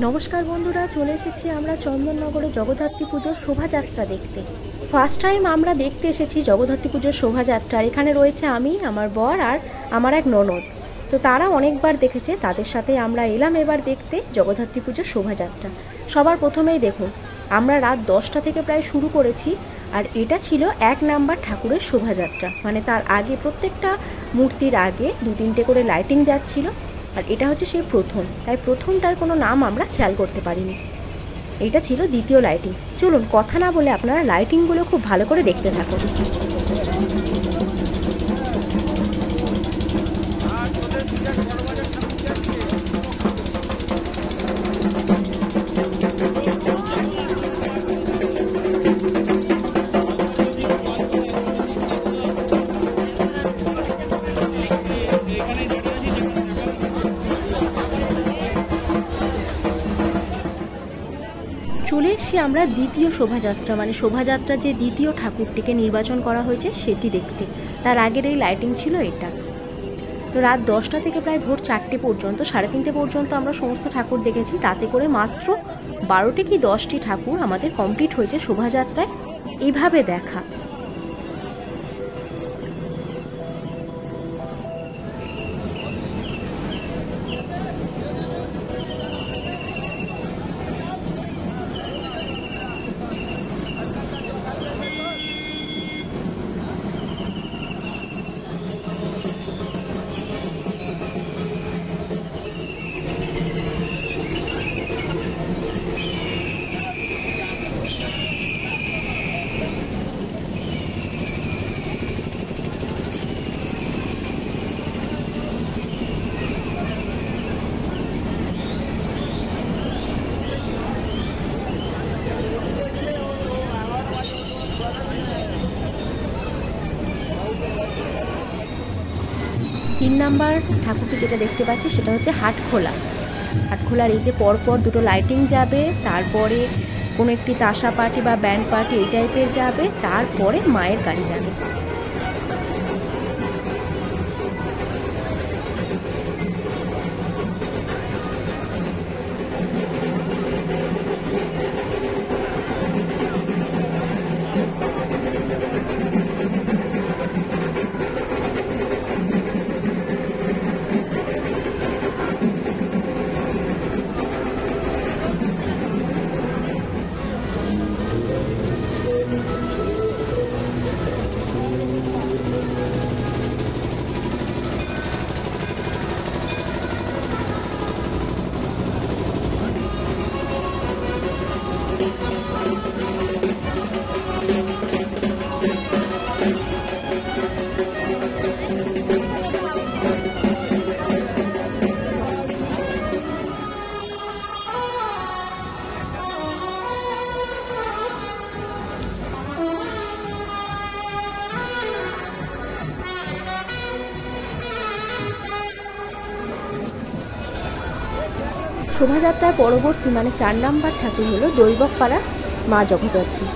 নমস্কার বন্ধুরা, চলে এসেছি আমরা চন্দননগরে জগদ্ধাত্রী পুজোর শোভাযাত্রা দেখতে। ফার্স্ট টাইম আমরা দেখতে এসেছি জগদ্ধাত্রী পুজোর শোভাযাত্রা। এখানে রয়েছে আমি, আমার বর আর আমার এক ননদ। তো তারা অনেকবার দেখেছে, তাদের সাথে আমরা এলাম এবার দেখতে জগদ্ধাত্রী পুজোর শোভাযাত্রা। সবার প্রথমেই দেখুন, আমরা রাত 10টা থেকে প্রায় শুরু করেছি, আর এটা ছিল 1 নাম্বার ঠাকুরের শোভাযাত্রা। মানে তার আগে প্রত্যেকটা মূর্তির আগে 2-3টে করে লাইটিং যাচ্ছিল, আর এটা হচ্ছে সেই প্রথম, তাই প্রথমটার কোনো নাম আমরা খেয়াল করতে পারিনি। এইটা ছিল দ্বিতীয় লাইটিং। চলুন কথা না বলে আপনারা লাইটিংগুলো খুব ভালো করে দেখতে থাকুন। চলে এসেছি আমরা দ্বিতীয় শোভাযাত্রা, মানে শোভাযাত্রা যে দ্বিতীয় ঠাকুরটিকে নির্বাচন করা হয়েছে সেটি দেখতে। তার আগের এই লাইটিং ছিল এটা। তো রাত 10টা থেকে প্রায় ভোর 4টে পর্যন্ত, 3:30 পর্যন্ত আমরা সমস্ত ঠাকুর দেখেছি। তাতে করে মাত্র 12টি কি 10টি ঠাকুর আমাদের কমপ্লিট হয়েছে শোভাযাত্রায় এইভাবে দেখা। তিন নাম্বার ঠাকুরটি যেটা দেখতে পাচ্ছি সেটা হচ্ছে হাটখোলা। হাটখোলার এই যে পরপর দুটো লাইটিং যাবে, তারপরে কোনো একটি তাসা পার্টি বা ব্যান্ড পার্টি এই টাইপের যাবে, তারপরে মায়ের গাড়ি যাবে। শোভাযাত্রার পরবর্তী মানে 4 নাম্বার ঠাকুর হলো দৈবকপাড়া মা জগদ্ধাত্রী।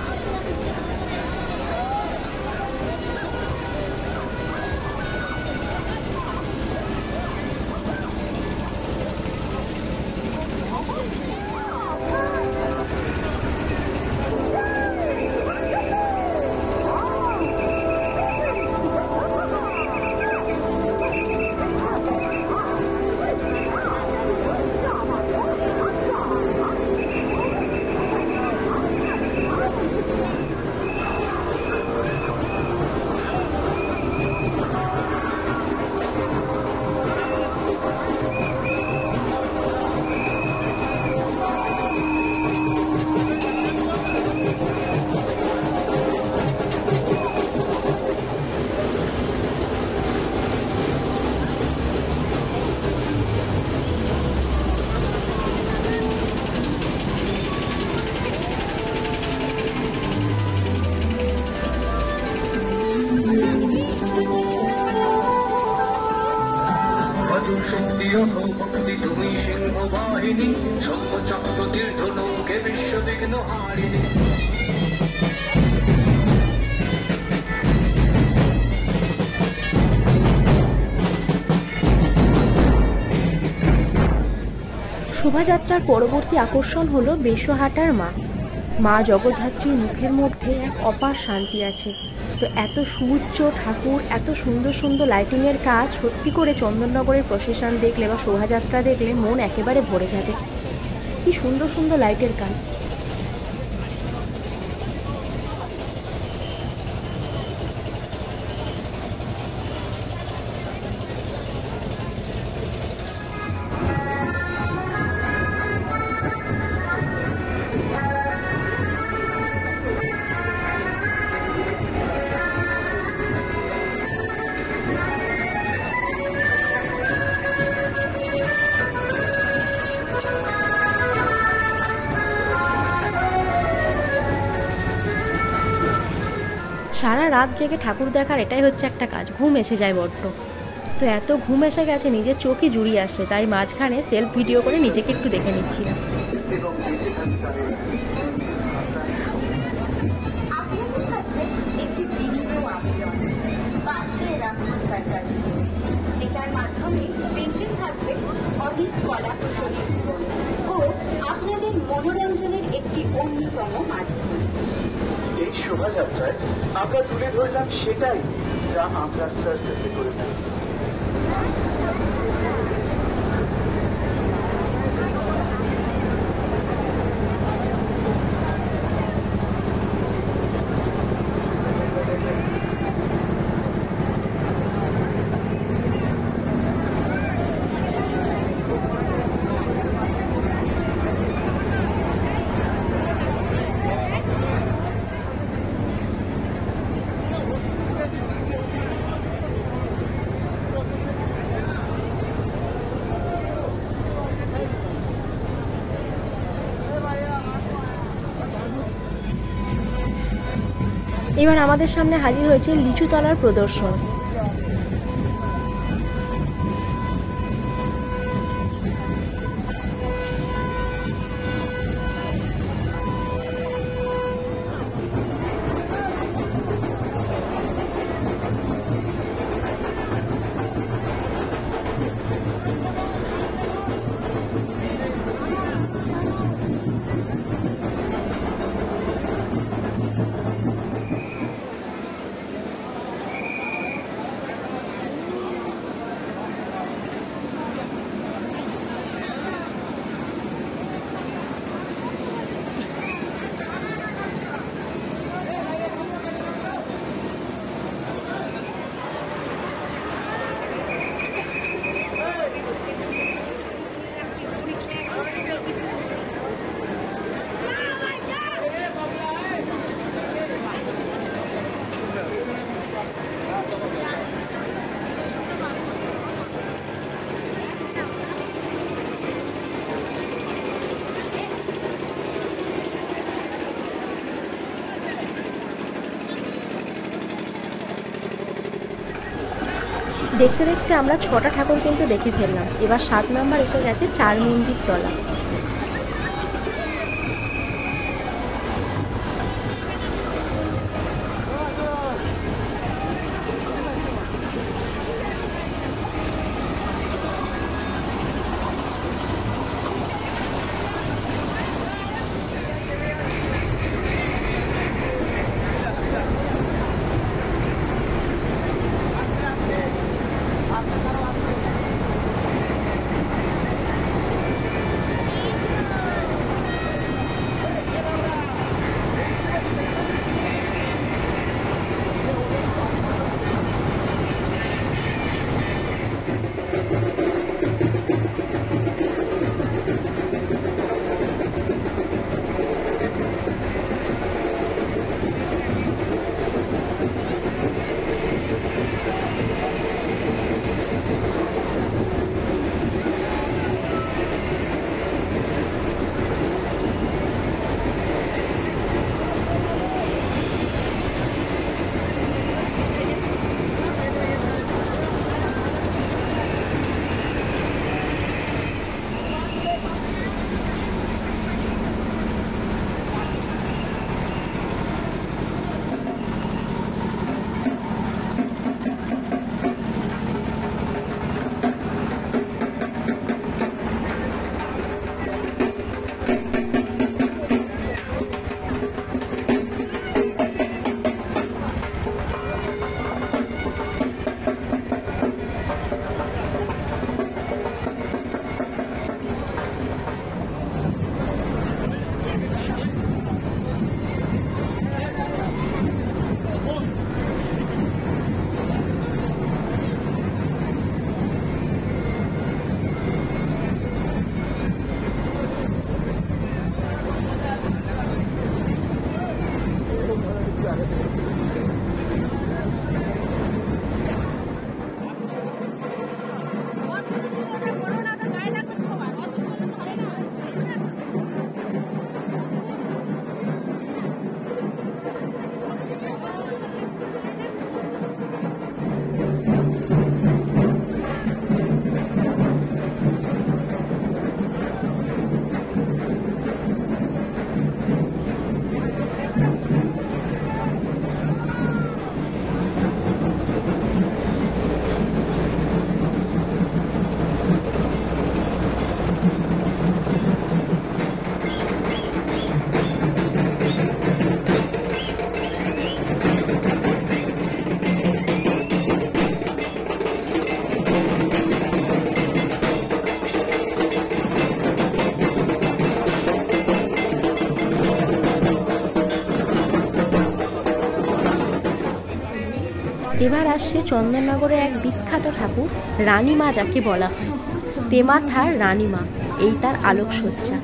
শোভাযাত্রার পরবর্তী আকর্ষণ হলো বেশহাটার মা। মা জগদ্ধাত্রীর মুখের মধ্যে এক অপার শান্তি আছে। তো এত সুউচ্চ ঠাকুর, এত সুন্দর সুন্দর লাইটিংয়ের কাজ, সত্যি করে চন্দননগরের প্রসেশন দেখলে বা শোভাযাত্রা দেখলে মন একেবারে ভরে যাবে। কি সুন্দর সুন্দর লাইটের কাজ। সারা রাত জেগে ঠাকুর দেখার এটাই হচ্ছে একটা কাজ, ঘুম এসে যায় বড্ড। তো এত ঘুম এসে গেছে নিজের চোখই জুড়িয়ে আসছে, তাই মাঝখানে সেলফ ভিডিও করে নিজেকে একটু দেখে নিচ্ছিলাম। আপনাদের মনোরঞ্জনের একটি অন্যতম মাধ্যম। এই শোভাযাত্রায় আমরা তুলে ধরলাম সেটাই যা আমরা সার্কাসে করে থাকি। এবার আমাদের সামনে হাজির হয়েছে লিচুতলার প্রদর্শন। দেখতে দেখতে আমরা 6টা ঠাকুর কিন্তু দেখে ফেললাম। এবার 7 নাম্বার এসে গেছে চার মন্দির তলা। এবার আসছে চন্দননগরের এক বিখ্যাত ঠাকুর রানীমা, যাকে বলা হয় তেমাথার রানীমা। এই তার আলোকসজ্জা।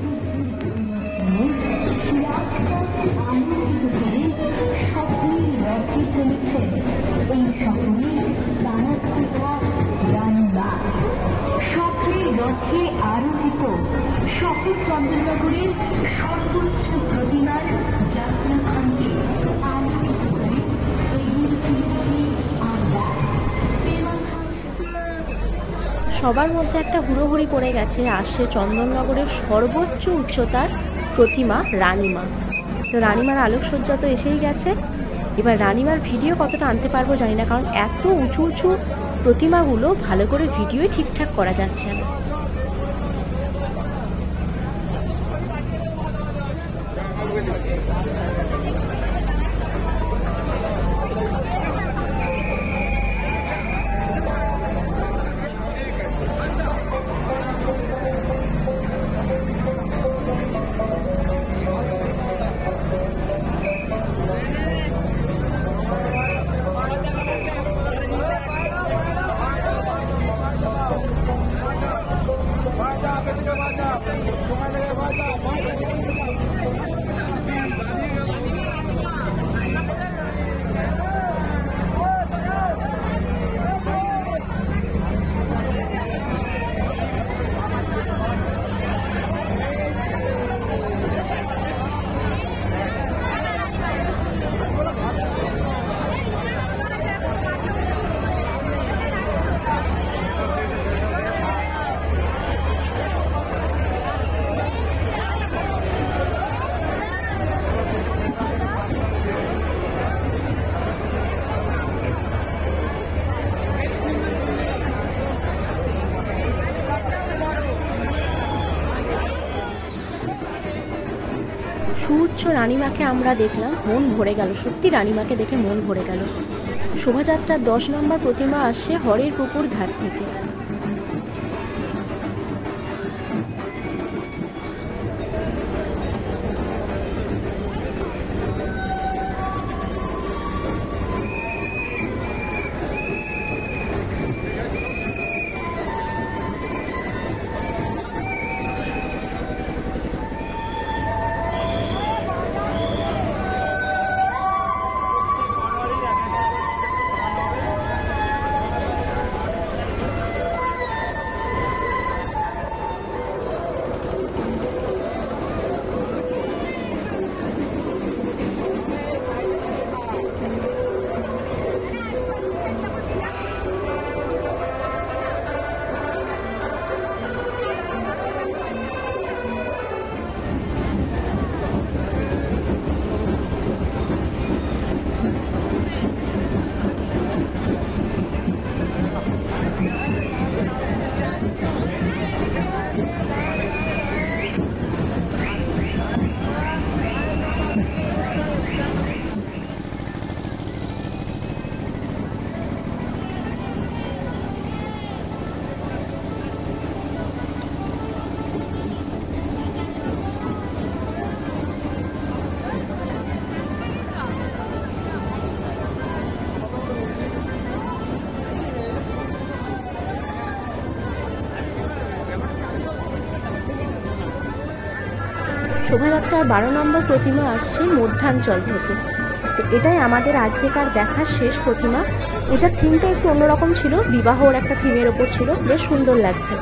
রথে আরোহিত শহর চন্দননগরের সর্বোচ্চ প্রতিমার যাত্রাখানটি আলোকিত করে এগিয়ে চলেছি আমরা। সবার মধ্যে একটা হুড়োহুড়ি পড়ে গেছে, আসছে চন্দননগরের সর্বোচ্চ উচ্চতার প্রতিমা রানীমা। তো রানীমার আলোকসজ্জা তো এসেই গেছে। এবার রানীমার ভিডিও কতটা আনতে পারবো জানি না, কারণ এত উঁচু উঁচু প্রতিমাগুলো ভালো করে ভিডিওই ঠিকঠাক করা যাচ্ছে না। সুউচ্চ রানীমাকে আমরা দেখলাম, মন ভরে গেল। সত্যি রানীমাকে দেখে মন ভরে গেল। শোভাযাত্রার 10 নম্বর প্রতিমা আসছে হরের পুকুর ধার থেকে। শোভাযাত্রার 12 নম্বর প্রতিমা আসছে মধ্যাঞ্চল থেকে। তো এটাই আমাদের আজকেকার দেখার শেষ প্রতিমা। এটার থিমটা একটু অন্যরকম ছিল, বিবাহর একটা থিমের ওপর ছিল, বেশ সুন্দর লাগছে।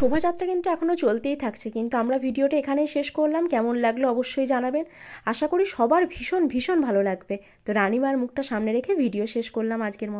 শোভাযাত্রা কিন্তু এখনও চলতেই থাকছে, কিন্তু আমরা ভিডিওটা এখানেই শেষ করলাম। কেমন লাগলো অবশ্যই জানাবেন, আশা করি সবার ভীষণ ভীষণ ভালো লাগবে। তো রানীমার মুখটা সামনে রেখে ভিডিও শেষ করলাম আজকের মতো।